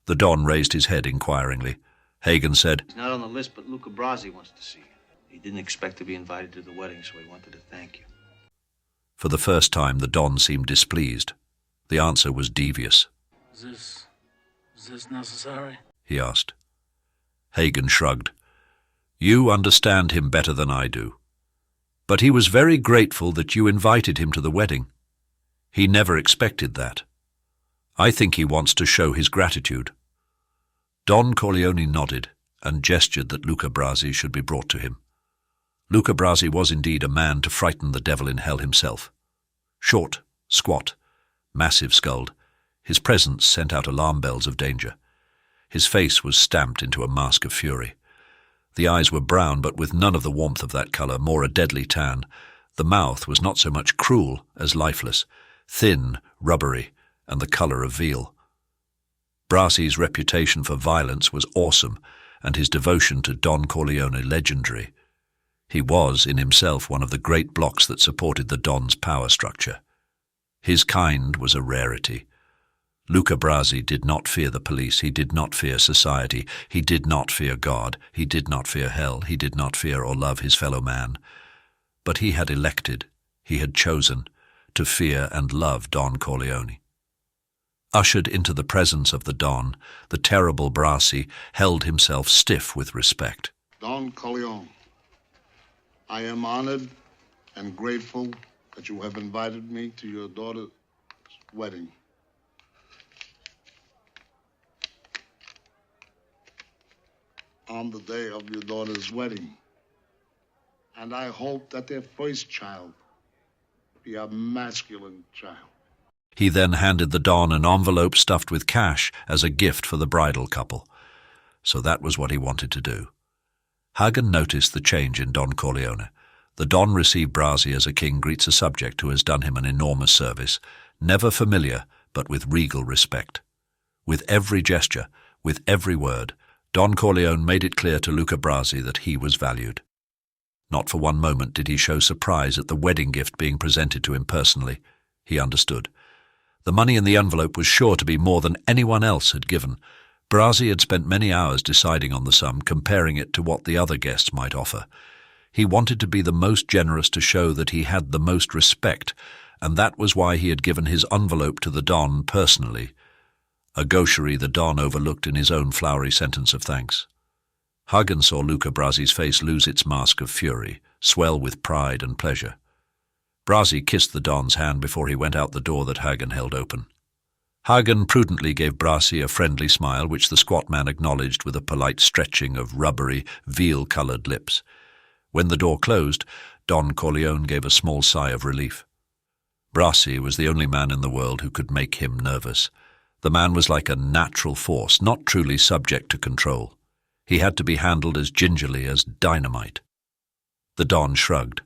The Don raised his head inquiringly. Hagen said, "He's not on the list, but Luca Brasi wants to see you. He didn't expect to be invited to the wedding, so he wanted to thank you." For the first time, the Don seemed displeased. The answer was devious. Is this necessary? He asked. Hagen shrugged. You understand him better than I do. But he was very grateful that you invited him to the wedding. He never expected that. I think he wants to show his gratitude. Don Corleone nodded and gestured that Luca Brasi should be brought to him. Luca Brasi was indeed a man to frighten the devil in hell himself. Short, squat, massive-skulled, his presence sent out alarm bells of danger. His face was stamped into a mask of fury. The eyes were brown, but with none of the warmth of that colour, more a deadly tan. The mouth was not so much cruel as lifeless, thin, rubbery, and the colour of veal. Brasi's reputation for violence was awesome, and his devotion to Don Corleone legendary. He was, in himself, one of the great blocks that supported the Don's power structure. His kind was a rarity. Luca Brasi did not fear the police, he did not fear society, he did not fear God, he did not fear hell, he did not fear or love his fellow man. But he had elected, he had chosen, to fear and love Don Corleone. Ushered into the presence of the Don, the terrible Brasi held himself stiff with respect. Don Corleone, I am honored and grateful that you have invited me to your daughter's wedding. On the day of your daughter's wedding. And I hope that their first child be a masculine child. He then handed the Don an envelope stuffed with cash as a gift for the bridal couple. So that was what he wanted to do. Hagen noticed the change in Don Corleone. The Don received Brasi as a king greets a subject who has done him an enormous service, never familiar, but with regal respect. With every gesture, with every word, Don Corleone made it clear to Luca Brasi that he was valued. Not for one moment did he show surprise at the wedding gift being presented to him personally. He understood. The money in the envelope was sure to be more than anyone else had given. Brasi had spent many hours deciding on the sum, comparing it to what the other guests might offer. He wanted to be the most generous to show that he had the most respect, and that was why he had given his envelope to the Don personally, a gaucherie the Don overlooked in his own flowery sentence of thanks. Hagen saw Luca Brasi's face lose its mask of fury, swell with pride and pleasure. Brasi kissed the Don's hand before he went out the door that Hagen held open. Hagen prudently gave Brasi a friendly smile, which the squat man acknowledged with a polite stretching of rubbery, veal-coloured lips. When the door closed, Don Corleone gave a small sigh of relief. Brasi was the only man in the world who could make him nervous. The man was like a natural force, not truly subject to control. He had to be handled as gingerly as dynamite. The Don shrugged.